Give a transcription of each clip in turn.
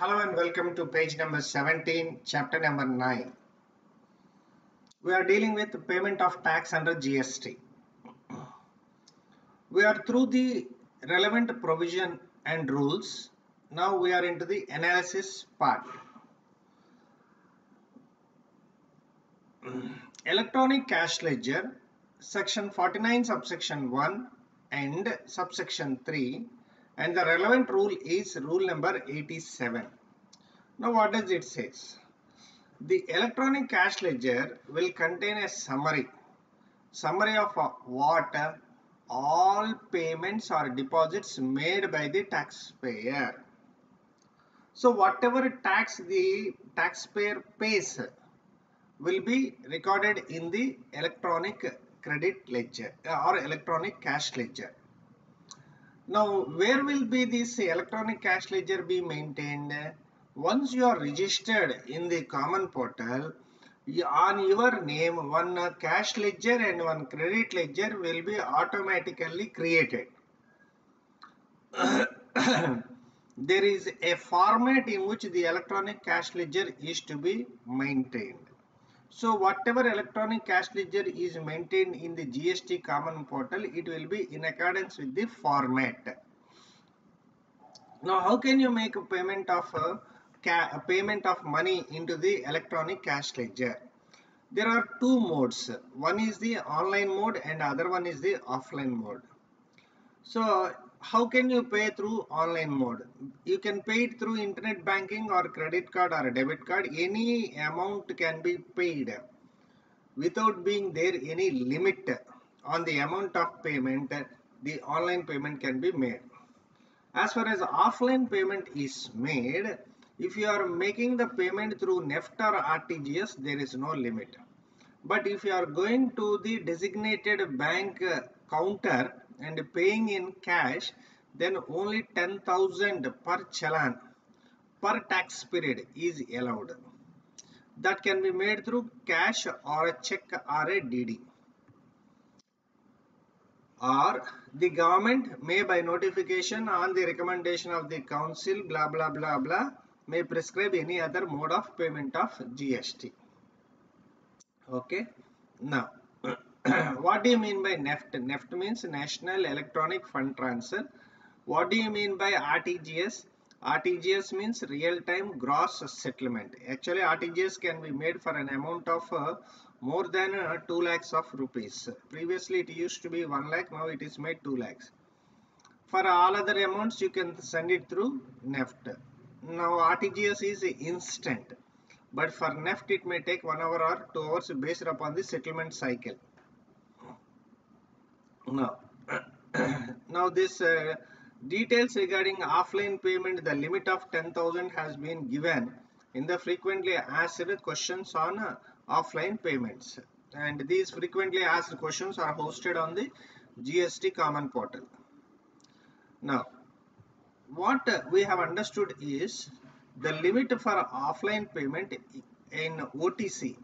Hello and welcome to page number 17, chapter number 9. We are dealing with payment of tax under GST. We are through the relevant provision and rules. Now we are into the analysis part. Electronic cash ledger, section 49 subsection 1 and subsection 3, and the relevant rule is rule number 87. Now what does it say? The electronic cash ledger will contain a summary of what all payments or deposits made by the taxpayer. So whatever tax the taxpayer pays will be recorded in the electronic credit ledger or electronic cash ledger. Now where will be this electronic cash ledger be maintained? Once you are registered in the common portal, on your name one cash ledger and one credit ledger will be automatically created. There is a format in which the electronic cash ledger is to be maintained. So whatever electronic cash ledger is maintained in the GST common portal, it will be in accordance with the format. Now how can you make a payment of money into the electronic cash ledger? There are two modes. One is the online mode and other one is the offline mode. So how can you pay through online mode? You can pay it through internet banking or credit card or a debit card. Any amount can be paid without being there any limit on the amount of payment. The online payment can be made. As far as offline payment is made, if you are making the payment through NEFT or RTGS, there is no limit. But if you are going to the designated bank counter and paying in cash, then only 10,000 per challan per tax period is allowed. That can be made through cash or a check or a DD. Or the government may by notification on the recommendation of the council blah blah blah blah may prescribe any other mode of payment of GST. Okay, now what do you mean by NEFT? NEFT means National Electronic Fund Transfer. What do you mean by RTGS? RTGS means real-time gross settlement. Actually RTGS can be made for an amount of more than 2 lakhs of rupees. Previously it used to be 1 lakh, now it is made 2 lakhs. For all other amounts you can send it through NEFT. Now RTGS is instant, but for NEFT it may take 1 hour or 2 hours based upon the settlement cycle. Now this details regarding offline payment, the limit of 10,000 has been given in the frequently asked questions on offline payments, and these frequently asked questions are hosted on the GST common portal. Now what we have understood is the limit for offline payment in OTC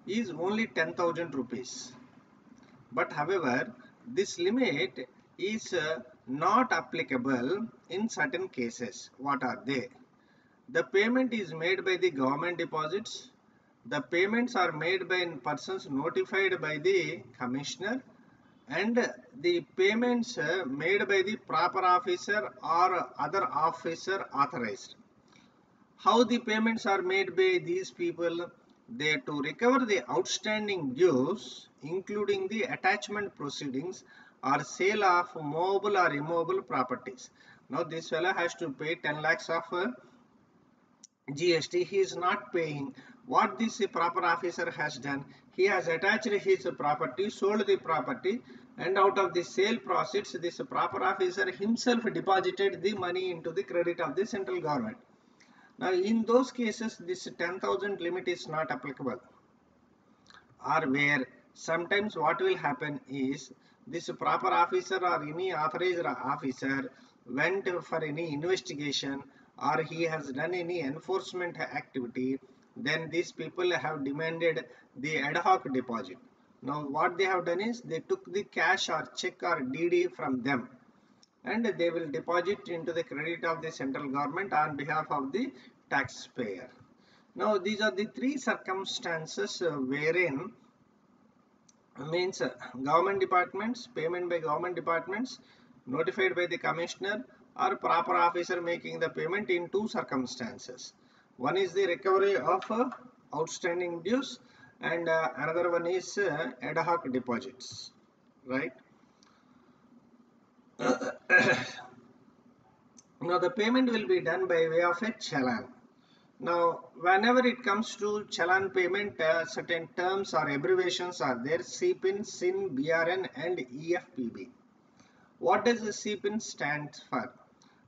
is only 10,000 rupees, but however this limit is not applicable in certain cases. What are they? The payment is made by the government deposits. The payments are made by persons notified by the commissioner, and the payments made by the proper officer or other officer authorized. How the payments are made by these people? They to recover the outstanding dues, including the attachment proceedings or sale of movable or immovable properties. Now this fellow has to pay 10 lakhs of GST. He is not paying. What this proper officer has done, he has attached his property, sold the property, and out of the sale proceeds this proper officer himself deposited the money into the credit of the central government. Now in those cases this 10,000 limit is not applicable, or where sometimes what will happen is this proper officer or any authorized officer went for any investigation or he has done any enforcement activity, then these people have demanded the ad hoc deposit. Now what they have done is they took the cash or check or DD from them. and they will deposit into the credit of the central government on behalf of the taxpayer. Now these are the three circumstances wherein means government departments, payment by government departments notified by the commissioner or proper officer making the payment in two circumstances. One is the recovery of outstanding dues, and another one is ad hoc deposits, right? Now the payment will be done by way of a challan. Now, whenever it comes to challan payment, certain terms or abbreviations are there: CPIN, SIN, BRN, and EFPB. What does the CPIN stand for?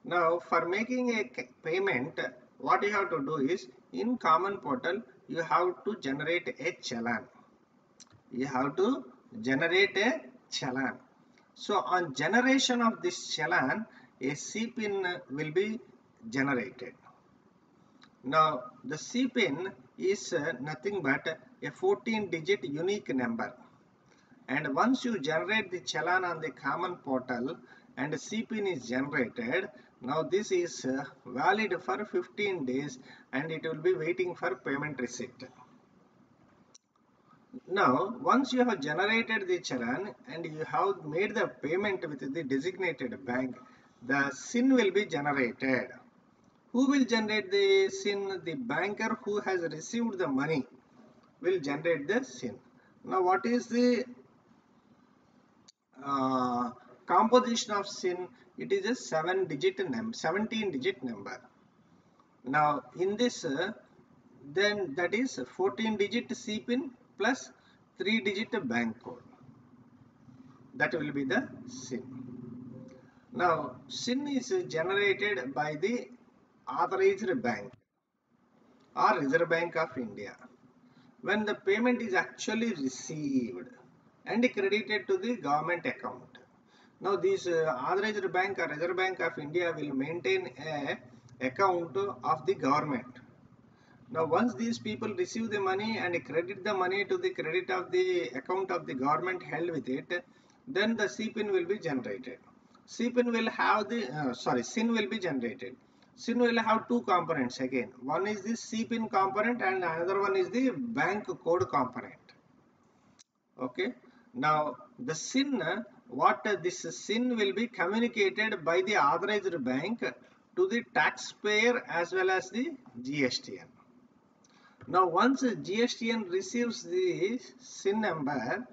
Now, for making a payment, what you have to do is, in Common Portal, you have to generate a challan. You have to generate a challan. So, on generation of this challan, a CPIN will be generated. Now, the CPIN is nothing but a 14-digit unique number. And once you generate the challan on the Common Portal and CPIN is generated, now this is valid for 15 days and it will be waiting for payment receipt. Now, once you have generated the challan and you have made the payment with the designated bank, the SIN will be generated. Who will generate the SIN? The banker who has received the money will generate the SIN. Now, what is the composition of SIN? It is a 17-digit number. Now, in this, then that is 14-digit CPIN plus 3-digit bank code. That will be the SIN. Now, SIN is generated by the authorized bank or Reserve Bank of India when the payment is actually received and credited to the government account. Now this authorized bank or Reserve Bank of India will maintain a account of the government. Now once these people receive the money and credit the money to the credit of the account of the government held with it, then the CPIN will be generated. CPIN will have the SIN will be generated. SIN will have two components again. One is the CPIN component and another one is the bank code component. Okay. Now the SIN, this SIN will be communicated by the authorized bank to the taxpayer as well as the GSTN. Now once GSTN receives the SIN number,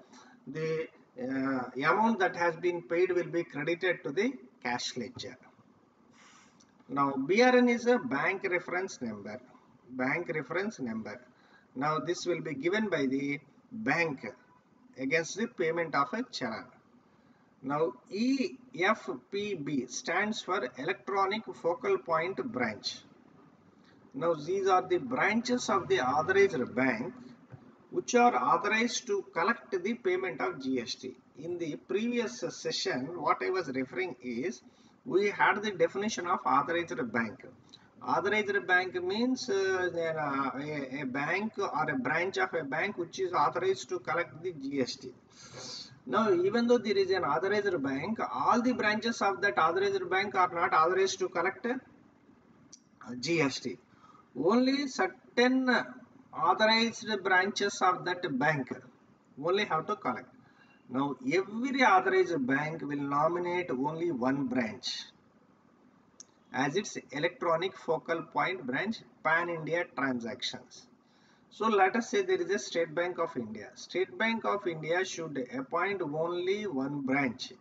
the amount that has been paid will be credited to the cash ledger. Now BRN is a bank reference number. Bank reference number. Now this will be given by the bank against the payment of a challan. Now EFPB stands for Electronic Focal Point Branch. Now these are the branches of the authorized bank which are authorized to collect the payment of GST. In the previous session, what I was referring is, we had the definition of authorized bank. Authorized bank means a bank or a branch of a bank which is authorized to collect the GST. Now, even though there is an authorized bank, all the branches of that authorized bank are not authorized to collect GST. Only certain authorized branches of that bank only have to collect. Now, every authorized bank will nominate only one branch as its electronic focal point branch pan-India transactions. So let us say there is a State Bank of India. State Bank of India should appoint only one branch.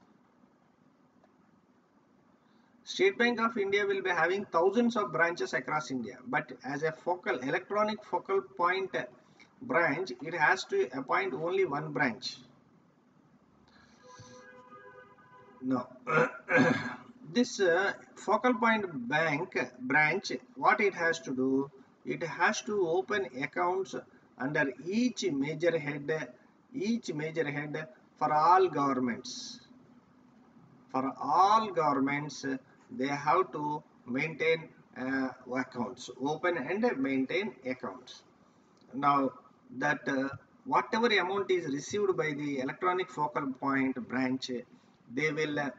State Bank of India will be having thousands of branches across India, but as a electronic focal point branch, it has to appoint only one branch. Now, this focal point bank branch, what it has to do? It has to open accounts under each major head for all governments. For all governments, they have to maintain accounts, open and maintain accounts. Now that whatever amount is received by the electronic focal point branch, they will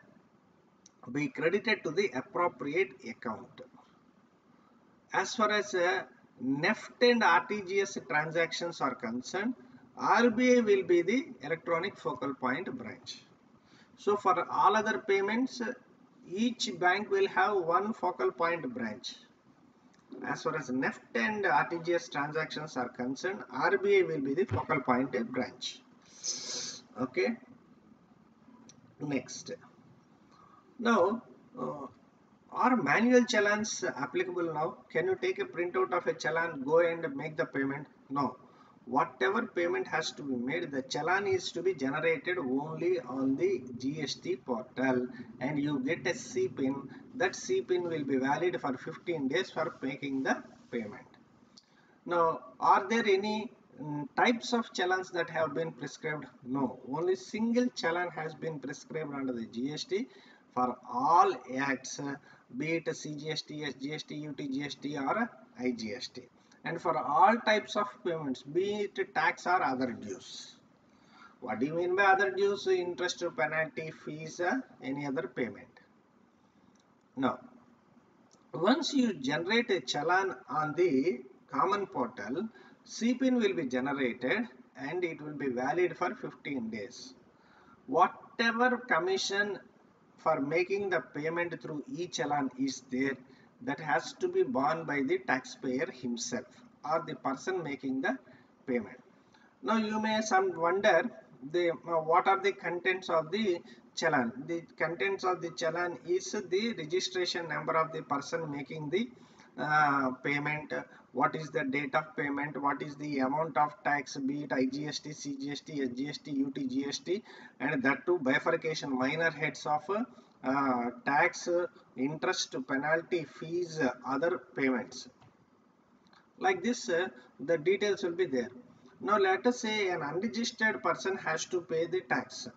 be credited to the appropriate account. As far as NEFT and RTGS transactions are concerned, RBI will be the electronic focal point branch. So for all other payments, each bank will have one focal point branch. As far as NEFT and RTGS transactions are concerned, RBI will be the focal point branch. Okay. Next. Now, are manual challans applicable now? Can you take a printout of a challan, go and make the payment? No. Whatever payment has to be made, the challan is to be generated only on the GST portal, and you get a CPIN. That CPIN will be valid for 15 days for making the payment. Now, are there any types of challans that have been prescribed? No, only single challan has been prescribed under the GST for all acts, be it CGST, SGST, UTGST or IGST, and for all types of payments, be it tax or other dues. What do you mean by other dues? Interest, penalty, fees, any other payment. Now, once you generate a challan on the common portal, CPIN will be generated and it will be valid for 15 days. Whatever commission for making the payment through e-challan is there, that has to be borne by the taxpayer himself or the person making the payment. Now you may wonder what are the contents of the challan. The contents of the challan is the registration number of the person making the payment, what is the date of payment, what is the amount of tax, be it IGST, CGST, SGST, UTGST, and that too bifurcation minor heads of tax, interest, penalty, fees, other payments. Like this, the details will be there. Now let us say an unregistered person has to pay the tax.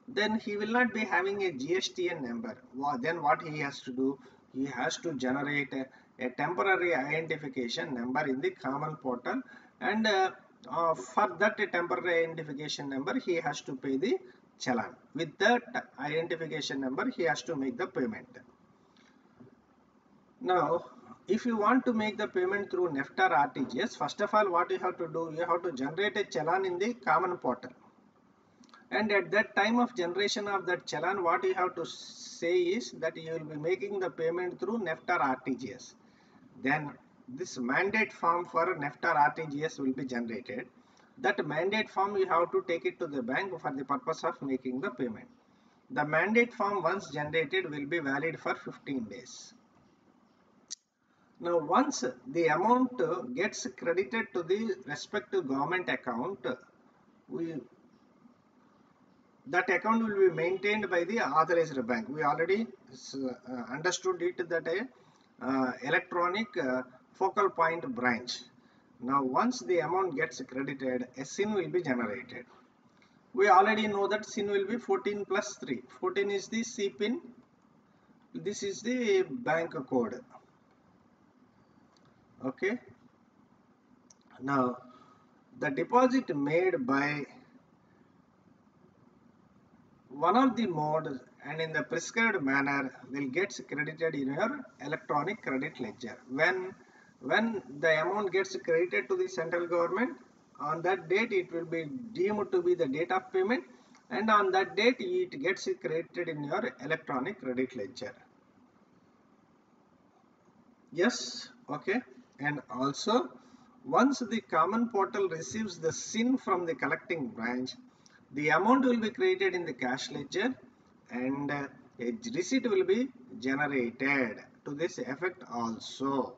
Then he will not be having a GSTN number. Then what he has to do? He has to generate a temporary identification number in the common portal, and for that temporary identification number he has to pay the challan. With that identification number he has to make the payment. Now, if you want to make the payment through NEFT or RTGS, first of all, what you have to do, you have to generate a challan in the common portal. And at that time of generation of that challan, what you have to say is that you will be making the payment through NEFT or RTGS. Then this mandate form for NEFT or RTGS will be generated. That mandate form you have to take it to the bank for the purpose of making the payment. The mandate form once generated will be valid for 15 days. Now, once the amount gets credited to the respective government account, that account will be maintained by the authorized bank. We already understood it that a electronic focal point branch. Now, once the amount gets credited, a SIN will be generated. We already know that SIN will be 14 plus 3. 14 is the CPIN. This is the bank code. Okay. Now, the deposit made by one of the modes and in the prescribed manner will get credited in your electronic credit ledger. When the amount gets credited to the central government, on that date it will be deemed to be the date of payment, and on that date it gets credited in your electronic credit ledger. Yes, okay. And also, once the common portal receives the SIN from the collecting branch, the amount will be created in the cash ledger and a receipt will be generated to this effect also.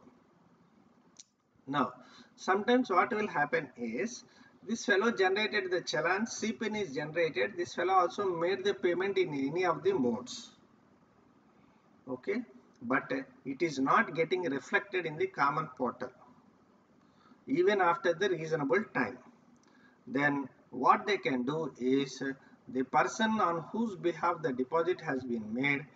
Now, sometimes what will happen is, this fellow generated the challan, CPIN is generated, this fellow also made the payment in any of the modes. Okay, but it is not getting reflected in the common portal even after the reasonable time. Then what they can do is, the person on whose behalf the deposit has been made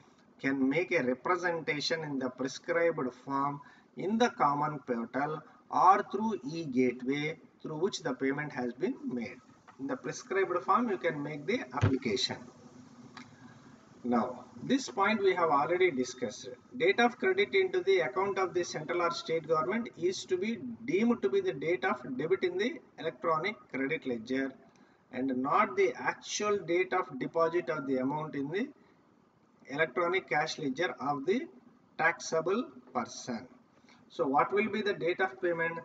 can make a representation in the prescribed form in the common portal or through e-gateway through which the payment has been made. In the prescribed form you can make the application. Now, this point we have already discussed. Date of credit into the account of the central or state government is to be deemed to be the date of debit in the electronic credit ledger and not the actual date of deposit of the amount in the electronic cash ledger of the taxable person. So what will be the date of payment?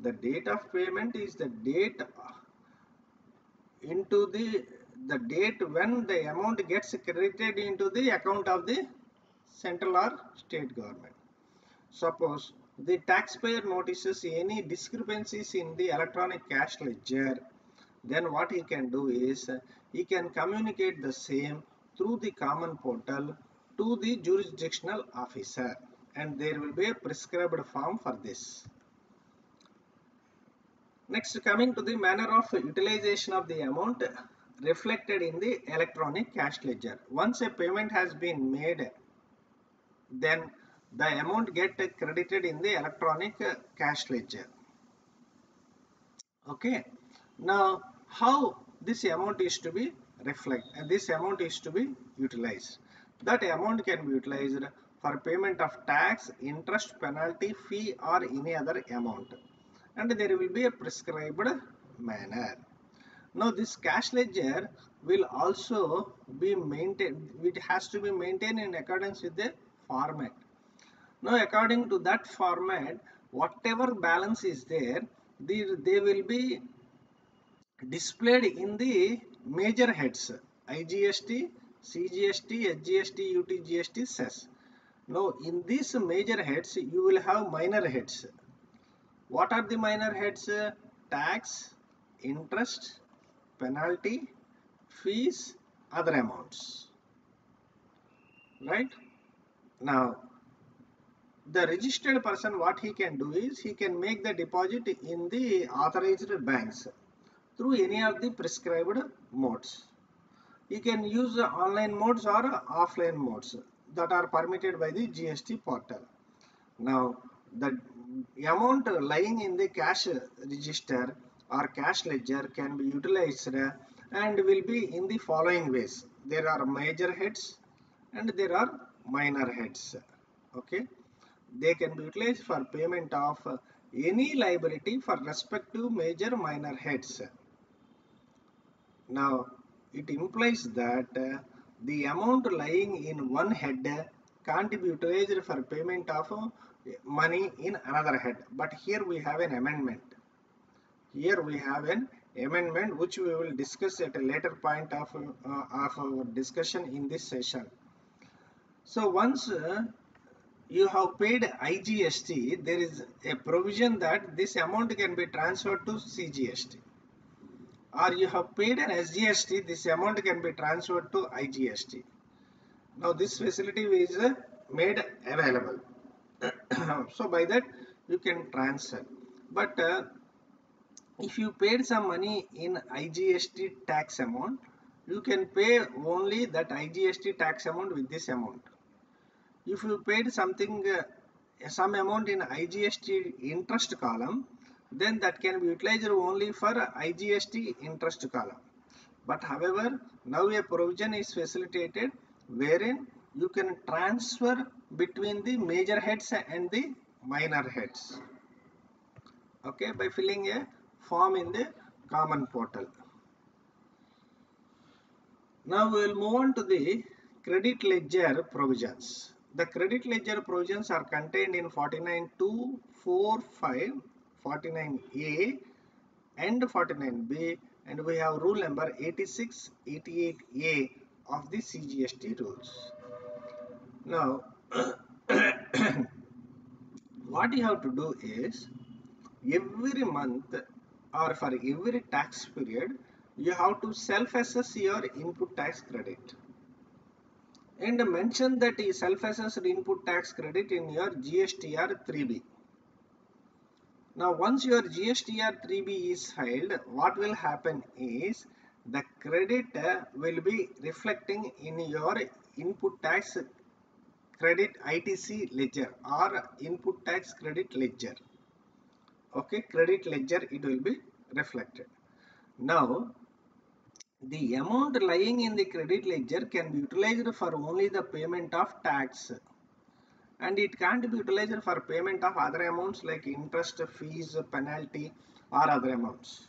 The date of payment is the date into the date when the amount gets credited into the account of the central or state government. Suppose the taxpayer notices any discrepancies in the electronic cash ledger, then what he can do is he can communicate the same through the common portal to the jurisdictional officer, and there will be a prescribed form for this. Next, coming to the manner of utilization of the amount reflected in the electronic cash ledger. Once a payment has been made, then the amount get credited in the electronic cash ledger. Okay. Now, how this amount is to be this amount is to be utilized. That amount can be utilized for payment of tax, interest, penalty, fee, or any other amount, and there will be a prescribed manner. Now this cash ledger will also be maintained, it has to be maintained in accordance with the format. Now according to that format, whatever balance is there, they will be displayed in the major heads: IGST, CGST, SGST, UTGST, cess. Now in these major heads you will have minor heads. What are the minor heads? Tax, interest, penalty, fees, other amounts. Right? Now, the registered person, what he can do is he can make the deposit in the authorized banks through any of the prescribed modes. He can use online modes or offline modes that are permitted by the GST portal. Now, the amount lying in the cash register or cash ledger can be utilized and will be in the following ways. There are major heads and there are minor heads. Okay, they can be utilized for payment of any liability for respective major minor heads. Now, it implies that the amount lying in one head can't be utilized for payment of money in another head. But here we have an amendment. Here we have an amendment which we will discuss at a later point of our discussion in this session. So once you have paid IGST, there is a provision that this amount can be transferred to CGST. Or you have paid an SGST, this amount can be transferred to IGST. Now this facility is made available. So by that you can transfer. But if you paid some money in IGST tax amount, you can pay only that IGST tax amount with this amount. If you paid something, some amount in IGST interest column, then that can be utilized only for IGST interest column. But however, now a provision is facilitated wherein you can transfer between the major heads and the minor heads. Okay, by filling a form in the common portal. Now we will move on to the credit ledger provisions. The credit ledger provisions are contained in 49.245, 49A and 49B, and we have rule number 86, 88A of the CGST rules. Now, what you have to do is every month or for every tax period, you have to self-assess your input tax credit and mention that self-assessed input tax credit in your GSTR 3B. Now once your GSTR 3B is filed, what will happen is the credit will be reflecting in your input tax credit ITC ledger or input tax credit ledger. Okay, credit ledger it will be reflected. Now The amount lying in the credit ledger can be utilized for only the payment of tax, and it can't be utilized for payment of other amounts like interest, fees, penalty, or other amounts.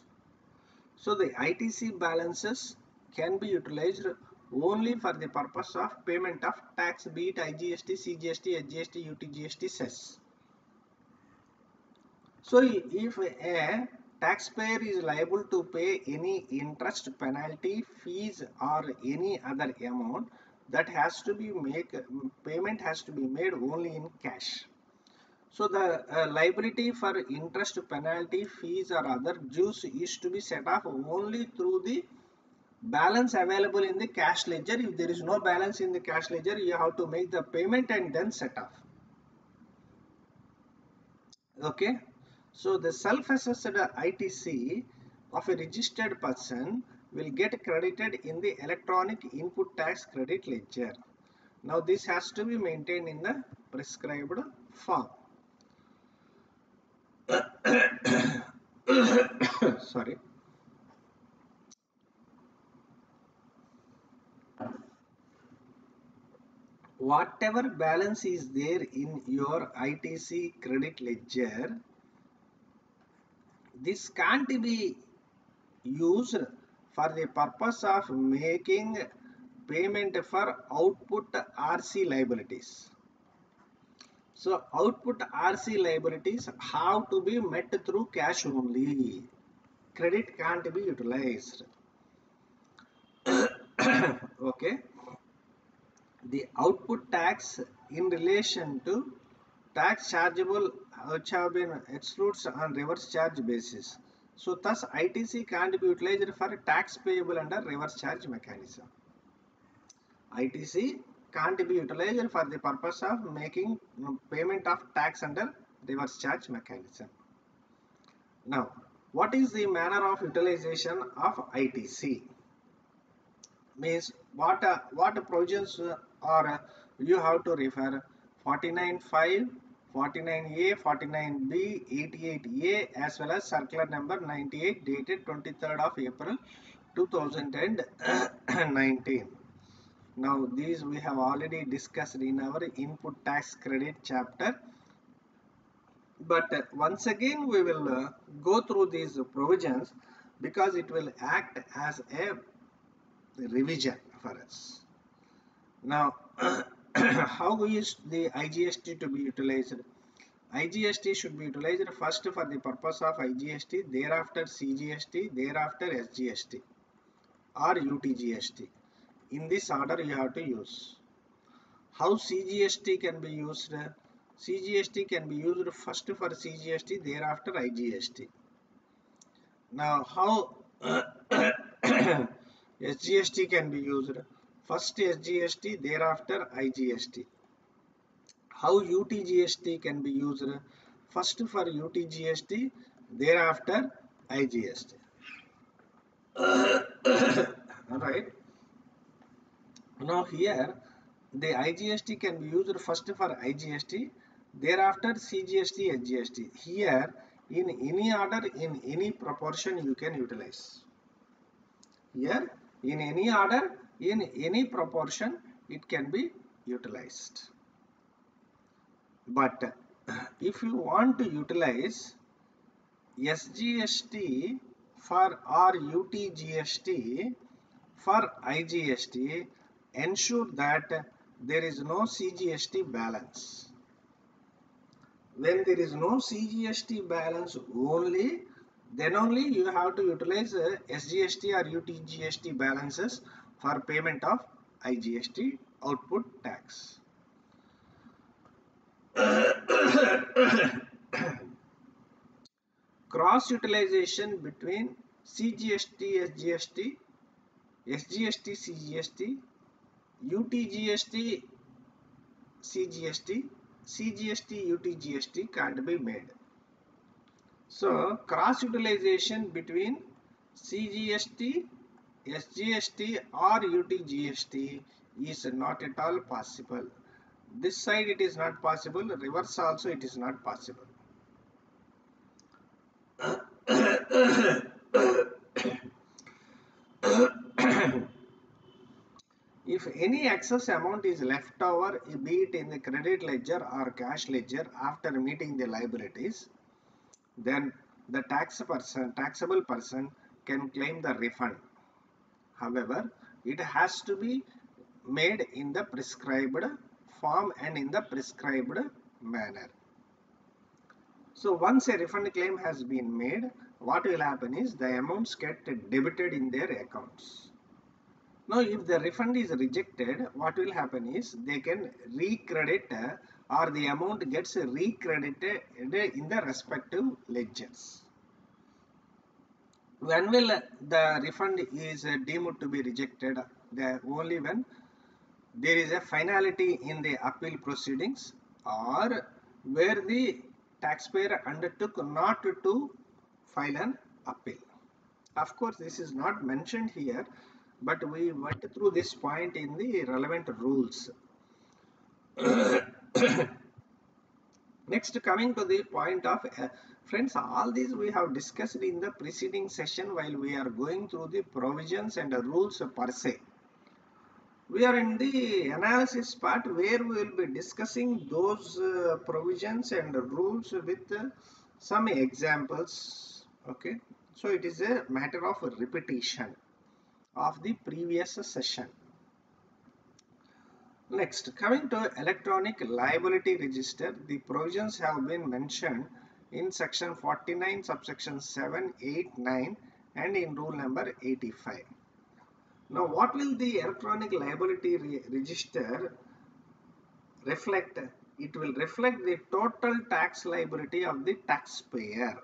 So the ITC balances can be utilized only for the purpose of payment of tax, be it IGST, CGST, SGST, UTGST, cess. So if a taxpayer is liable to pay any interest, penalty, fees, or any other amount, that has to be payment has to be made only in cash. So the liability for interest, penalty, fees, or other dues is to be set off only through the balance available in the cash ledger. If there is no balance in the cash ledger, you have to make the payment and then set off. Okay. So the self-assessed ITC of a registered person will get credited in the electronic input tax credit ledger. Now this has to be maintained in the prescribed form. Sorry. Whatever balance is there in your ITC credit ledger, this can't be used for the purpose of making payment for output RC liabilities. So output RC liabilities have to be met through cash only. Credit can't be utilized. Okay. The output tax in relation to tax chargeable which have been excluded on reverse charge basis. So thus ITC can't be utilized for tax payable under reverse charge mechanism. ITC can't be utilized for the purpose of making payment of tax under reverse charge mechanism. Now, what is the manner of utilization of ITC? Means what provisions are you have to refer 49.5, 49A, 49B, 88A as well as circular number 98 dated 23rd of April 2019. Now these we have already discussed in our input tax credit chapter, but once again we will go through these provisions because it will act as a revision for us. Now how is the IGST to be utilized? IGST should be utilized first for the purpose of IGST, thereafter CGST, thereafter SGST or UTGST. In this order you have to use. How CGST can be used? CGST can be used first for CGST, thereafter IGST. Now how SGST can be used? First SGST, thereafter IGST. How UTGST can be used? First for UTGST, thereafter IGST. Alright. Now here the IGST can be used first for IGST, thereafter CGST, SGST. Here in any order, in any proportion you can utilize. Here in any order, in any proportion it can be utilized. But if you want to utilize SGST for or UTGST for IGST, ensure that there is no CGST balance. When there is no CGST balance then only you have to utilize SGST or UTGST balances for payment of IGST output tax. Cross utilization between CGST, SGST, SGST, CGST, UTGST, CGST, CGST, UTGST can't be made. So cross utilization between CGST, SGST or UTGST is not at all possible. This side it is not possible, reverse also it is not possible. any excess amount is left over, be it in the credit ledger or cash ledger after meeting the liabilities, then the taxable person can claim the refund. However, it has to be made in the prescribed form and in the prescribed manner. So once a refund claim has been made, what will happen is the amounts get debited in their accounts. Now if the refund is rejected, what will happen is they can recredit or the amount gets recredited in the respective ledgers. When will the refund is deemed to be rejected? Only when there is a finality in the appeal proceedings, or where the taxpayer undertook not to file an appeal. Of course, this is not mentioned here, but we went through this point in the relevant rules. Next, coming to the point of friends, all these we have discussed in the preceding session while we are going through the provisions and the rules per se. We are in the analysis part where we will be discussing those provisions and rules with some examples. Okay, so it is a matter of repetition of the previous session. Next, coming to electronic liability register, the provisions have been mentioned in section 49, subsection 7, 8, 9 and in rule number 85. Now, what will the electronic liability register reflect? It will reflect the total tax liability of the taxpayer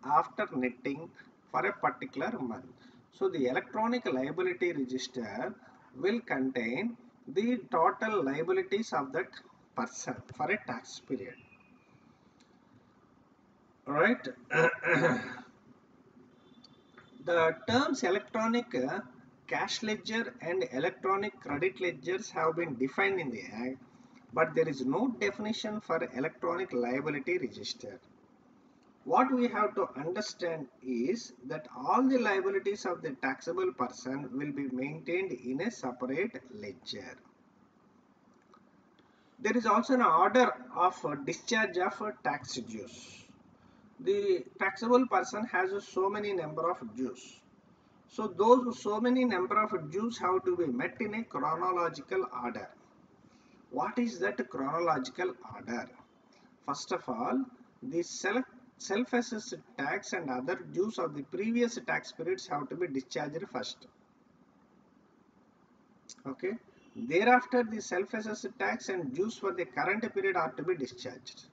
after netting for a particular month. So, the electronic liability register will contain the total liabilities of that person for a tax period. Alright. The terms electronic cash ledger and electronic credit ledgers have been defined in the Act, but there is no definition for electronic liability register. What we have to understand is that all the liabilities of the taxable person will be maintained in a separate ledger. There is also an order of discharge of tax dues. The taxable person has so many number of dues. So those so many number of dues have to be met in a chronological order. What is that chronological order? First of all, the self-assessed tax and other dues of the previous tax periods have to be discharged first. Okay. Thereafter, the self-assessed tax and dues for the current period are to be discharged.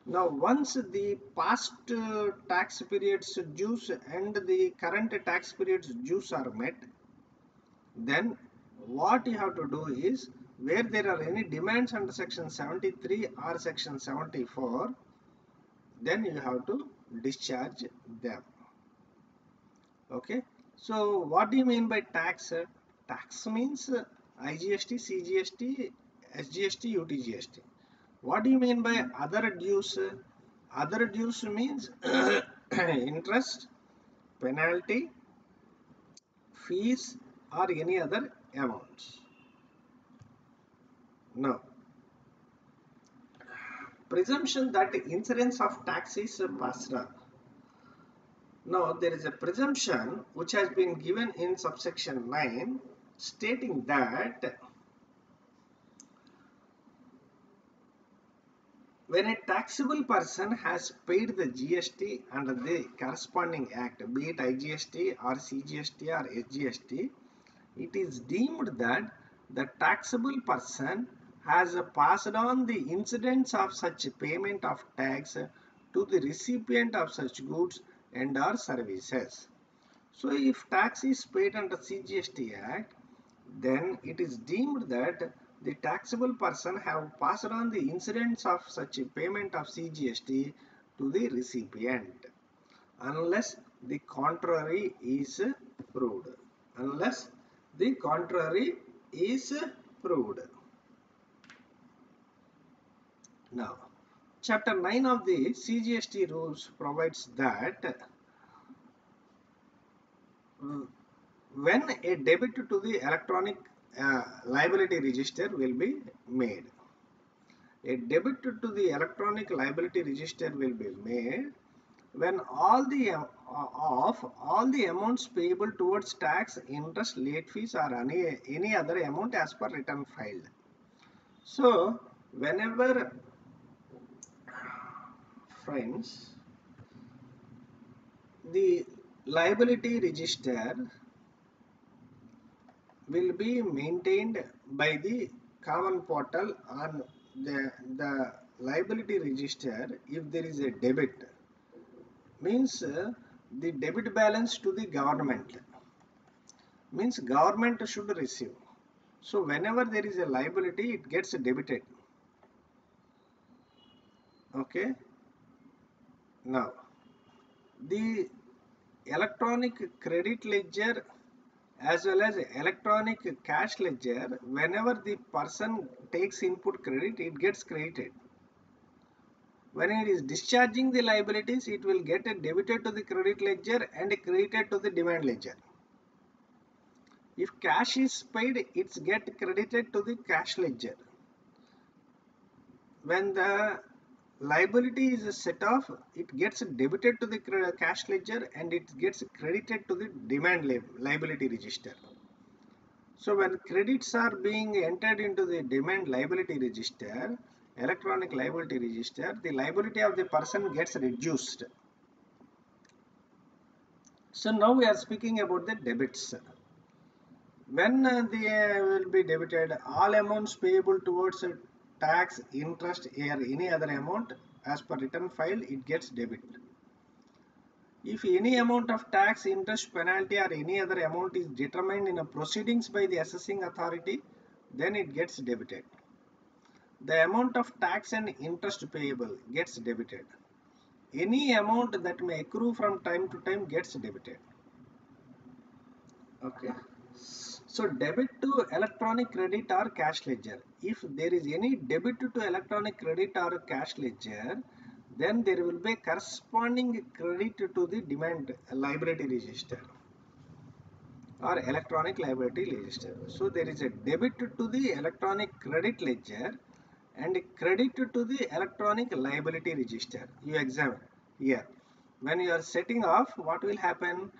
Now, once the past tax periods dues and the current tax periods dues are met, then what you have to do is, where there are any demands under section 73 or section 74, then you have to discharge them. Okay. So, what do you mean by tax? Tax means IGST, CGST, SGST, UTGST. What do you mean by other dues? Other dues means interest, penalty, fees or any other amounts. Now, presumption that incidence of tax is passed on. Now, there is a presumption which has been given in subsection 9 stating that when a taxable person has paid the GST under the corresponding act, be it IGST or CGST or SGST, it is deemed that the taxable person has passed on the incidence of such payment of tax to the recipient of such goods and or services. So, if tax is paid under CGST Act, then it is deemed that the taxable person have passed on the incidence of such a payment of CGST to the recipient, unless the contrary is proved. Unless the contrary is proved. Now, Chapter 9 of the CGST rules provides that when a debit to the electronic liability register will be made. A debit to the electronic liability register will be made when all the amounts payable towards tax, interest, late fees or any other amount as per return filed. So whenever, friends, the liability register will be maintained by the common portal on the liability register. If there is a debit, means the debit balance to the government, means government should receive. So whenever there is a liability, it gets debited. Okay. Now the electronic credit ledger as well as electronic cash ledger, whenever the person takes input credit, it gets credited. When it is discharging the liabilities, it will get debited to the credit ledger and credited to the demand ledger. If cash is paid, it's get credited to the cash ledger. When the liability is set off, it gets debited to the cash ledger and it gets credited to the demand liability register. So when credits are being entered into the demand liability register, electronic liability register, the liability of the person gets reduced. So now we are speaking about the debits. When they will be debited, all amounts payable towards tax, interest or any other amount as per return file, it gets debited. If any amount of tax, interest, penalty or any other amount is determined in a proceedings by the assessing authority, then it gets debited. The amount of tax and interest payable gets debited. Any amount that may accrue from time to time gets debited. Okay. So debit to electronic credit or cash ledger. If there is any debit to electronic credit or cash ledger, then there will be corresponding credit to the demand liability register or electronic liability register. So there is a debit to the electronic credit ledger and credit to the electronic liability register. You examine here. When you are setting off, what will happen?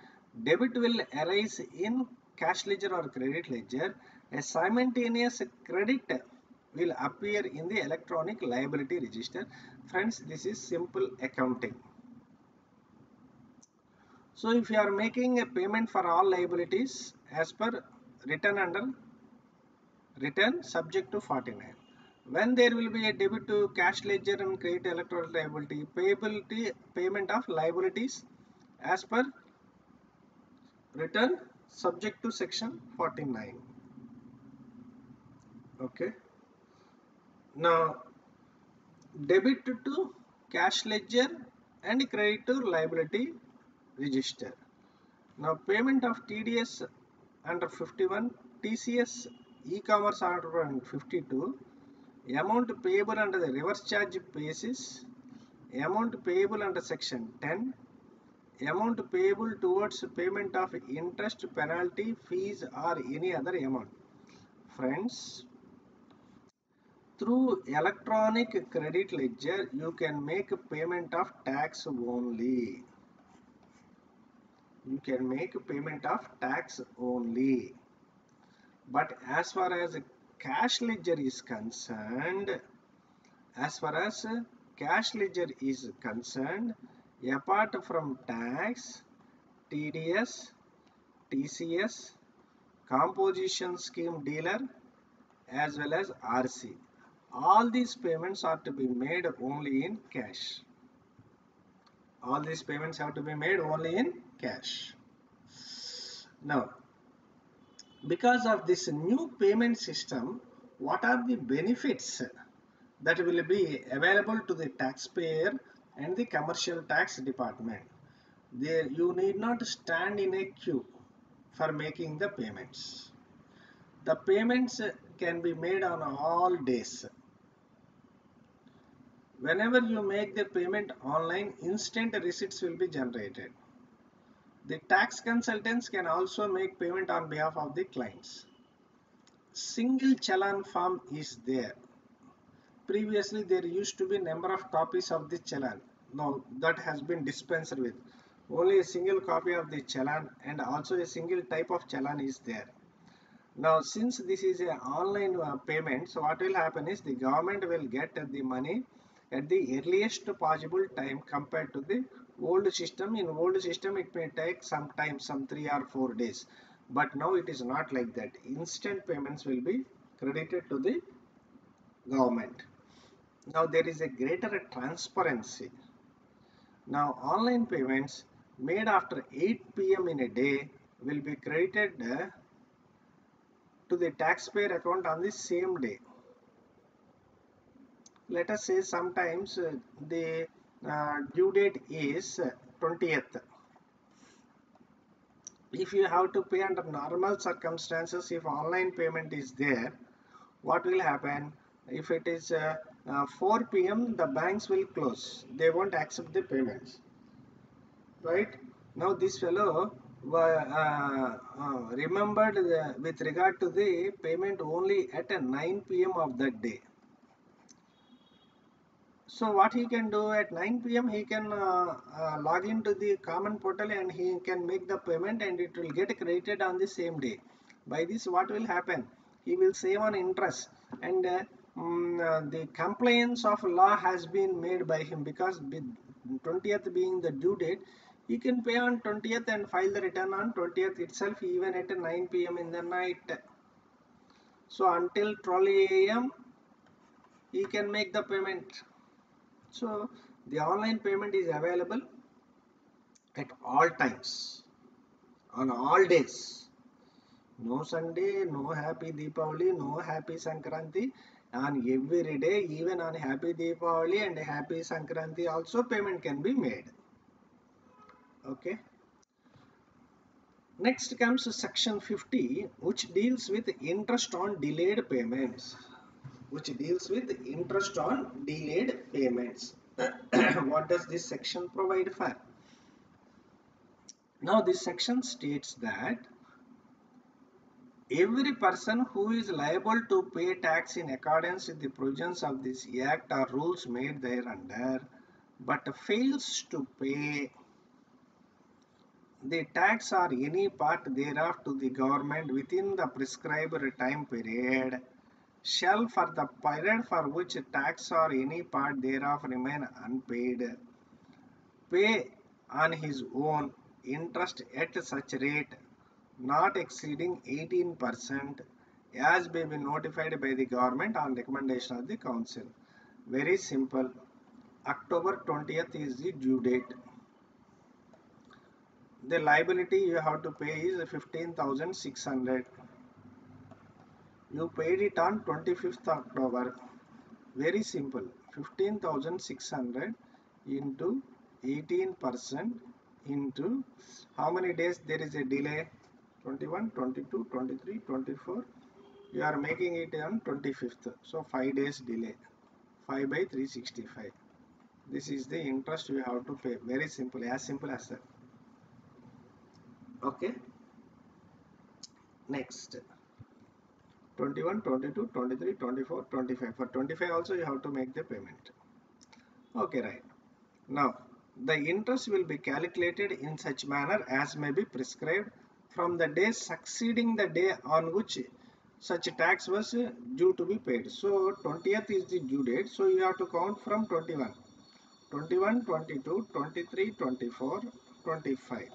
Debit will arise in cash ledger or credit ledger. A simultaneous credit will appear in the electronic liability register. Friends, this is simple accounting. So if you are making a payment for all liabilities as per written under return subject to 49. When there will be a debit to cash ledger and credit electronic liability, payment of liabilities as per return subject to section 49. Okay. Now debit to cash ledger and credit to liability register. Now payment of TDS under 51, TCS e-commerce order under 52, amount payable under the reverse charge basis, amount payable under section 10, amount payable towards payment of interest, penalty, fees or any other amount. Friends, through electronic credit ledger, you can make payment of tax only. You can make payment of tax only. But as far as cash ledger is concerned, apart from tax, TDS, TCS, composition scheme dealer as well as RC, all these payments are to be made only in cash. All these payments have to be made only in cash. Now, because of this new payment system, what are the benefits that will be available to the taxpayer and the commercial tax department? There you need not stand in a queue for making the payments. The payments can be made on all days. Whenever you make the payment online, instant receipts will be generated. The tax consultants can also make payment on behalf of the clients. Single challan form is there. Previously, there used to be number of copies of the challan. Now that has been dispensed with. Only a single copy of the challan and also a single type of challan is there. Now, since this is an online payment, so what will happen is the government will get the money at the earliest possible time compared to the old system. In old system, it may take some time, some 3 or 4 days. But now it is not like that. Instant payments will be credited to the government. Now there is a greater transparency. Now online payments made after 8 p.m. in a day will be credited to the taxpayer account on the same day. Let us say sometimes the due date is 20th. If you have to pay under normal circumstances, if online payment is there, what will happen? If it is 4 p.m., the banks will close. They won't accept the payments. Right? Now this fellow remembered with regard to the payment only at 9 p.m. of that day. So what he can do at 9 p.m. he can log into the common portal and he can make the payment and it will get credited on the same day. By this what will happen? He will save on interest and the compliance of law has been made by him, because 20th being the due date, he can pay on 20th and file the return on 20th itself, even at 9 p.m. in the night. So until 12 a.m. he can make the payment. So the online payment is available at all times, on all days. No Sunday, no happy Deepavali, no happy Sankranti. On every day, even on happy Deepavali and happy Sankranti also payment can be made. Okay. Next comes section 50, which deals with interest on delayed payments. What does this section provide for? Now this section states that every person who is liable to pay tax in accordance with the provisions of this act or rules made thereunder, but fails to pay the tax or any part thereof to the government within the prescribed time period, shall, for the period for which tax or any part thereof remain unpaid, pay on his own interest at such rate not exceeding 18%, as may be notified by the government on recommendation of the council. Very simple. October 20th is the due date. The liability you have to pay is 15,600. You paid it on 25th October. Very simple. 15,600 into 18% into how many days there is a delay? 21, 22, 23, 24. You are making it on 25th. So 5 days delay. 5 by 365. This is the interest you have to pay. Very simple as that. Okay. Next. 21, 22, 23, 24, 25. For 25 also you have to make the payment. Okay, right. Now, the interest will be calculated in such manner as may be prescribed from the day succeeding the day on which such tax was due to be paid. So, 20th is the due date. So, you have to count from 21. 21, 22, 23, 24, 25.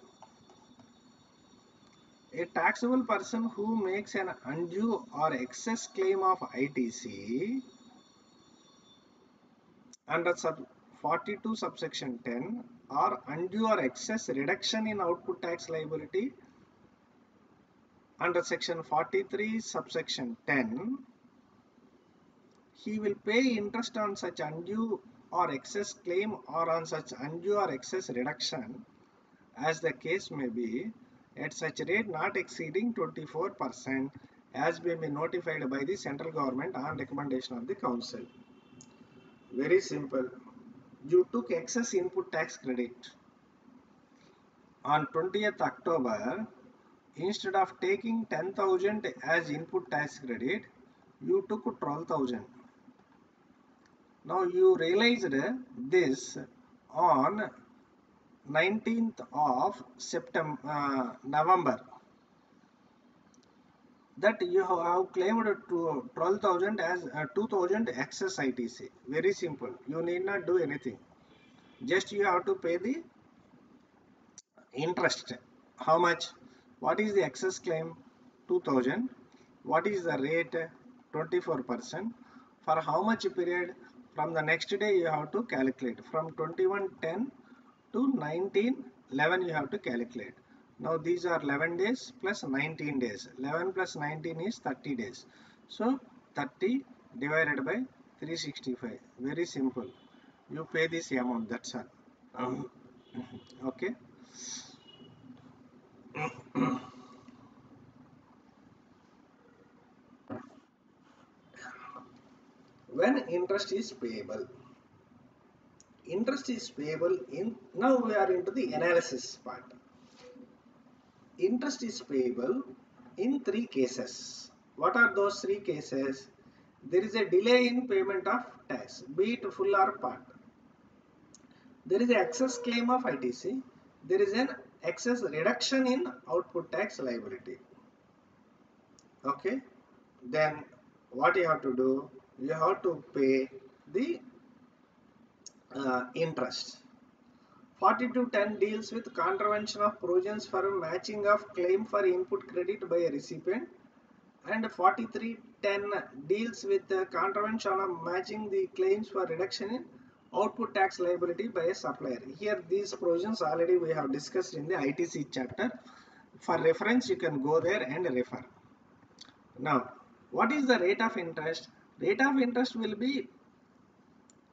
A taxable person who makes an undue or excess claim of ITC under sub 42 subsection 10 or undue or excess reduction in output tax liability under section 43 subsection 10, he will pay interest on such undue or excess claim or on such undue or excess reduction as the case may be, at such rate not exceeding 24%, as may be notified by the central government on recommendation of the council. Very simple. You took excess input tax credit. on 20th October, instead of taking 10,000 as input tax credit, you took 12,000. Now you realized this on 19th of November, that you have claimed to 12,000 as 2,000 excess ITC. Very simple. You need not do anything. Just you have to pay the interest. How much? What is the excess claim? 2,000. What is the rate? 24%. For how much period? From the next day you have to calculate. From 21/10 to 19/11 you have to calculate. Now these are 11 days plus 19 days. 11 plus 19 is 30 days. So 30 divided by 365. Very simple. You pay this amount. That's all. Okay. When interest is payable. Interest is payable in, now we are into the analysis part. Interest is payable in three cases. What are those three cases? There is a delay in payment of tax, be it full or part. There is an excess claim of ITC. There is an excess reduction in output tax liability. Okay. Then what you have to do? You have to pay the interest. 4210 deals with contravention of provisions for matching of claim for input credit by a recipient, and 4310 deals with the contravention of matching the claims for reduction in output tax liability by a supplier. Here these provisions already we have discussed in the ITC chapter. For reference you can go there and refer. Now what is the rate of interest? Rate of interest will be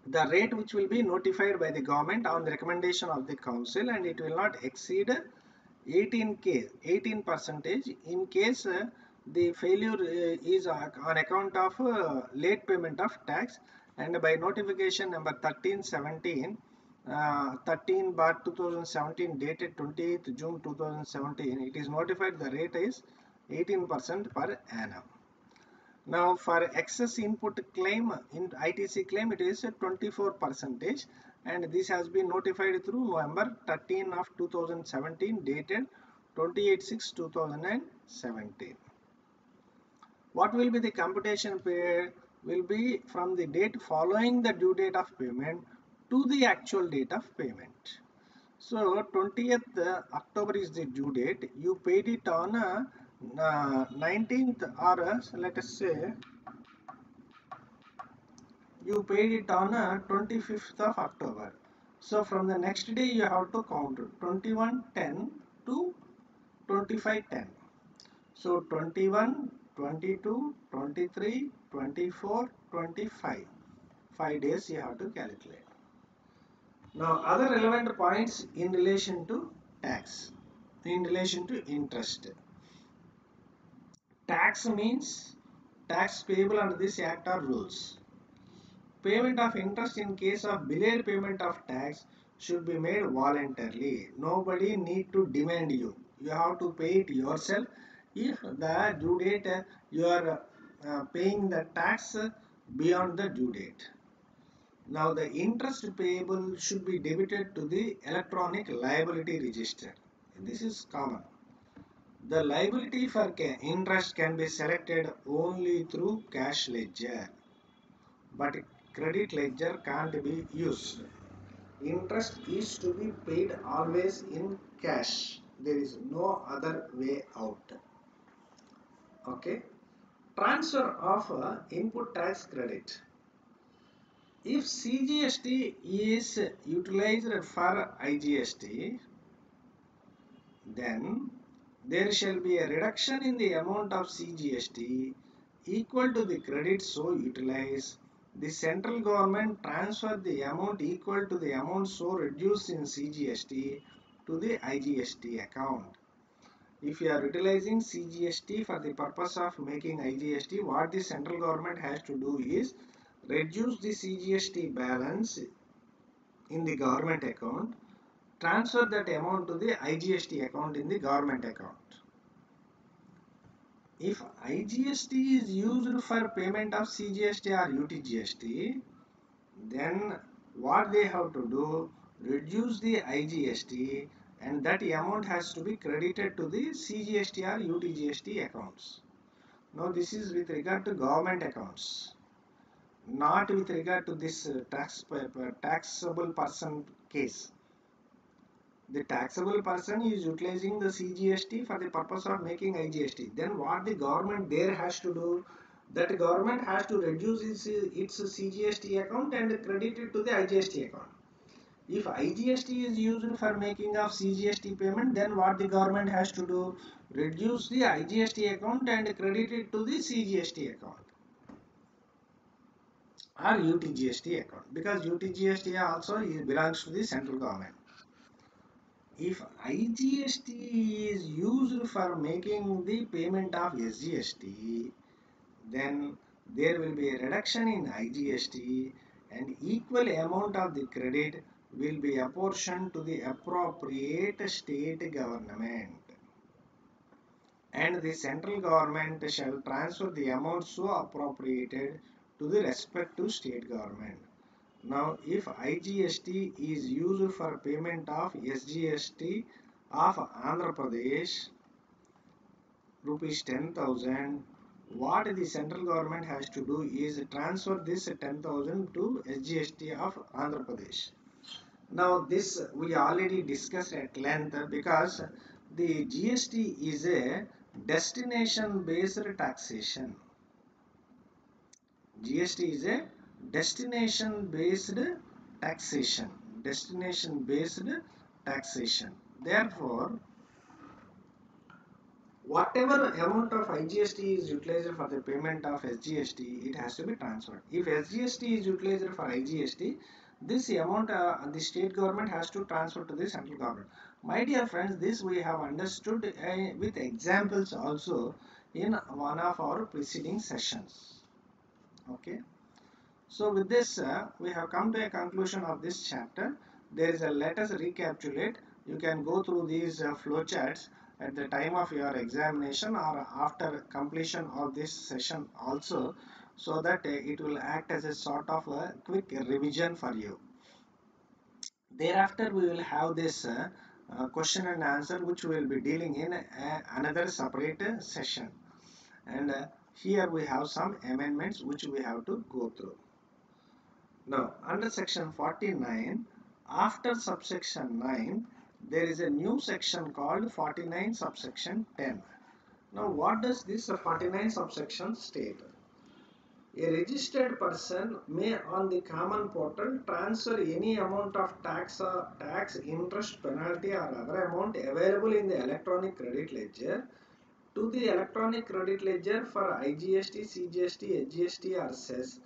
the rate which will be notified by the government on the recommendation of the council, and it will not exceed 18 percentage in case the failure is on account of late payment of tax, and by notification number 1317 13/2017 dated 28th June 2017, it is notified the rate is 18% per annum. Now for excess input claim, in ITC claim, it is 24%, and this has been notified through November 13 of 2017 dated 28/6/2017. What will be the computation period? Will be from the date following the due date of payment to the actual date of payment. So 20th October is the due date. You paid it on 19th, or let us say you paid it on 25th of October. So from the next day you have to count 21/10 to 25/10. So 21, 22, 23, 24, 25. 5 days you have to calculate. Now other relevant points in relation to tax, in relation to interest. Tax means tax payable under this act or rules. Payment of interest in case of delayed payment of tax should be made voluntarily. Nobody need to demand you. You have to pay it yourself. If the due date you are paying the tax beyond the due date. Now the interest payable should be debited to the electronic liability register. This is common. The liability for interest can be selected only through cash ledger, but credit ledger can't be used. Interest is to be paid always in cash. There is no other way out. Okay. Transfer of input tax credit. If CGST is utilized for IGST, then there shall be a reduction in the amount of CGST equal to the credit so utilized. The central government transfer the amount equal to the amount so reduced in CGST to the IGST account. If you are utilizing CGST for the purpose of making IGST, what the central government has to do is reduce the CGST balance in the government account, transfer that amount to the IGST account in the government account. If IGST is used for payment of CGST or UTGST, then what they have to do, reduce the IGST, and that amount has to be credited to the CGST or UTGST accounts. Now this is with regard to government accounts, not with regard to this taxable person case. The taxable person is utilizing the CGST for the purpose of making IGST. Then what the government there has to do, that government has to reduce its CGST account and credit it to the IGST account. If IGST is used for making of CGST payment, then what the government has to do, reduce the IGST account and credit it to the CGST account or UTGST account, because UTGST also belongs to the central government. If IGST is used for making the payment of SGST, then there will be a reduction in IGST and equal amount of the credit will be apportioned to the appropriate state government, and the central government shall transfer the amount so appropriated to the respective state government. Now, if IGST is used for payment of SGST of Andhra Pradesh, rupees 10,000, what the central government has to do is transfer this 10,000 to SGST of Andhra Pradesh. Now, this we already discussed at length, because the GST is a destination based taxation. GST is a destination based taxation. Destination based taxation. Therefore, whatever amount of IGST is utilized for the payment of SGST, it has to be transferred. If SGST is utilized for IGST, this amount the state government has to transfer to the central government. My dear friends, this we have understood with examples also in one of our preceding sessions. Okay. So with this, we have come to a conclusion of this chapter. There is a, let us recapitulate. You can go through these flowcharts at the time of your examination or after completion of this session also, so that it will act as a sort of a quick revision for you. Thereafter, we will have this question and answer, which we will be dealing in another separate session. And here we have some amendments which we have to go through. Now, under section 49, after subsection 9, there is a new section called 49 subsection 10. Now, what does this 49 subsection state? A registered person may on the common portal transfer any amount of tax, interest, penalty or other amount available in the electronic credit ledger to the electronic credit ledger for IGST, CGST, HGST or cess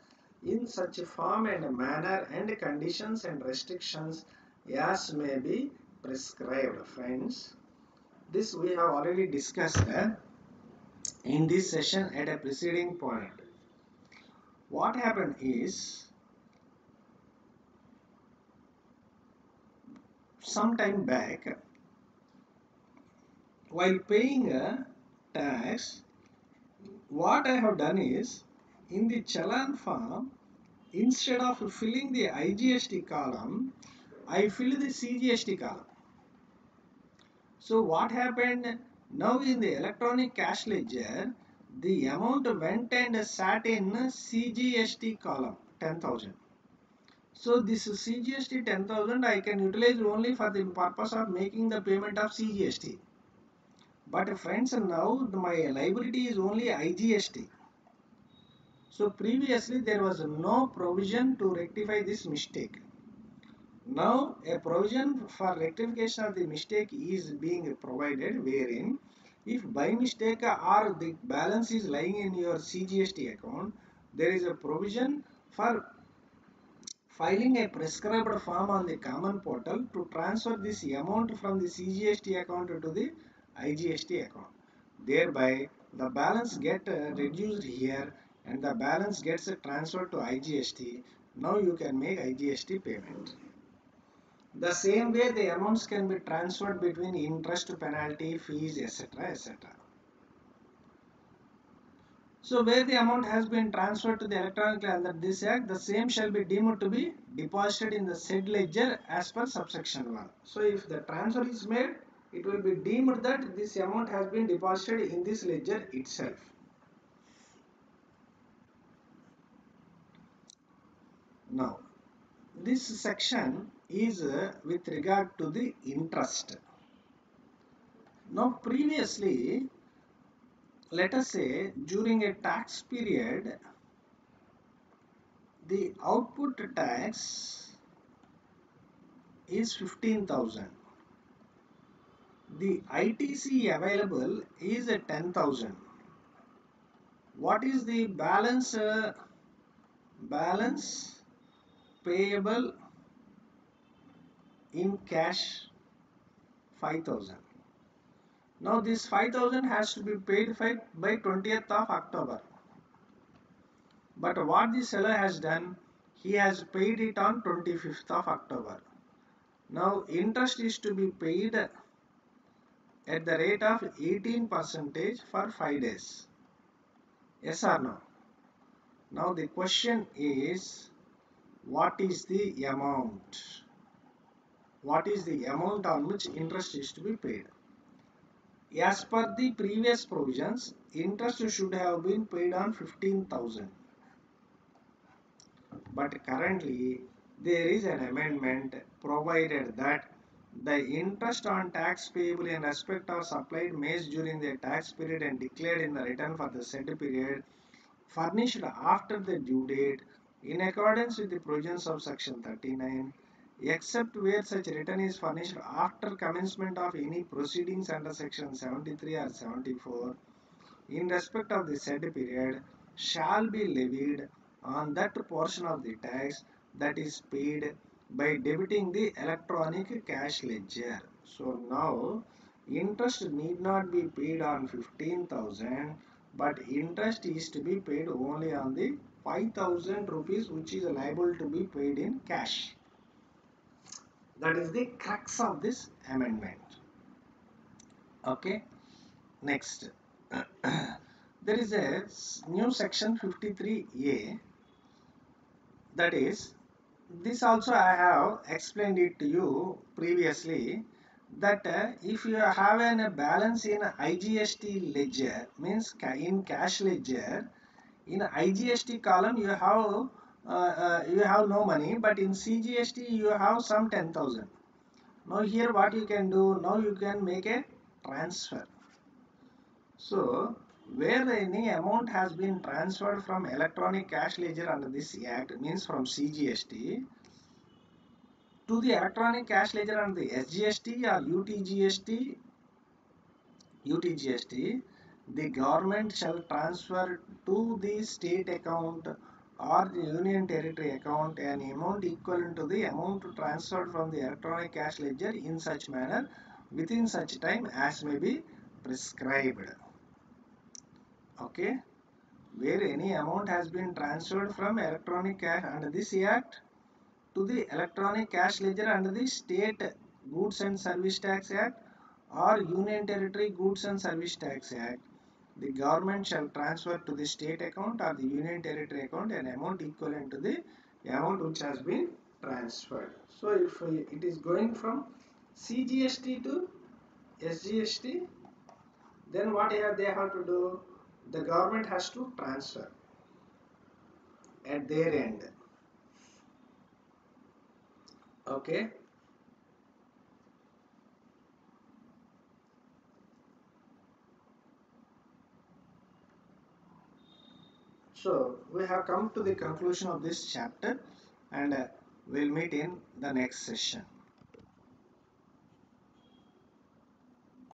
in such form and manner and conditions and restrictions as may be prescribed. Friends, this we have already discussed in this session at a preceding point. What happened is, some time back, while paying a tax, what I have done is, in the challan form, instead of filling the IGST column, I filled the CGST column. So what happened? Now in the electronic cash ledger, the amount went and sat in CGST column, 10,000. So this CGST 10,000 I can utilize only for the purpose of making the payment of CGST. But friends, now my liability is only IGST. So previously there was no provision to rectify this mistake. Now a provision for rectification of the mistake is being provided, wherein if by mistake or the balance is lying in your CGST account, there is a provision for filing a prescribed form on the common portal to transfer this amount from the CGST account to the IGST account. Thereby the balance get reduced here and the balance gets transferred to IGST. Now you can make IGST payment. The same way the amounts can be transferred between interest, penalty, fees, etc., etc. So where the amount has been transferred to the electronic under this act, the same shall be deemed to be deposited in the said ledger as per subsection 1. So if the transfer is made, it will be deemed that this amount has been deposited in this ledger itself. Now, this section is with regard to the interest. Now, previously, let us say during a tax period, the output tax is 15,000. The ITC available is 10,000. What is the balance? Balance payable in cash 5,000. Now this 5,000 has to be paid by 20th of October. But what the seller has done, he has paid it on 25th of October. Now interest is to be paid at the rate of 18% for 5 days. Yes or no? Now the question is, what is the amount? What is the amount on which interest is to be paid? As per the previous provisions, interest should have been paid on 15,000. But currently, there is an amendment provided that the interest on tax payable in respect of supplied maize during the tax period and declared in the return for the said period furnished after the due date in accordance with the provisions of section 39, except where such return is furnished after commencement of any proceedings under section 73 or 74 in respect of the said period, shall be levied on that portion of the tax that is paid by debiting the electronic cash ledger. So now interest need not be paid on 15,000, but interest is to be paid only on the 5,000 rupees which is liable to be paid in cash. That is the crux of this amendment. Okay, next. There is a new section 53A, that is, this also I have explained it to you previously, that if you have a balance in IGST ledger, means in cash ledger, in IGST column you have no money, but in CGST you have some 10,000. Now here what you can do, now you can make a transfer. So where any amount has been transferred from electronic cash ledger under this act, means from CGST to the electronic cash ledger under the SGST or UTGST, the government shall transfer to the state account or the union territory account an amount equivalent to the amount transferred from the electronic cash ledger in such manner within such time as may be prescribed. Okay, where any amount has been transferred from electronic cash under this act to the electronic cash ledger under the State Goods and Service Tax Act or Union Territory Goods and Service Tax Act, the government shall transfer to the state account or the Union Territory account an amount equivalent to the amount which has been transferred. So if it is going from CGST to SGST, then what they have to do? The government has to transfer at their end. Okay. So we have come to the conclusion of this chapter, and we'll meet in the next session.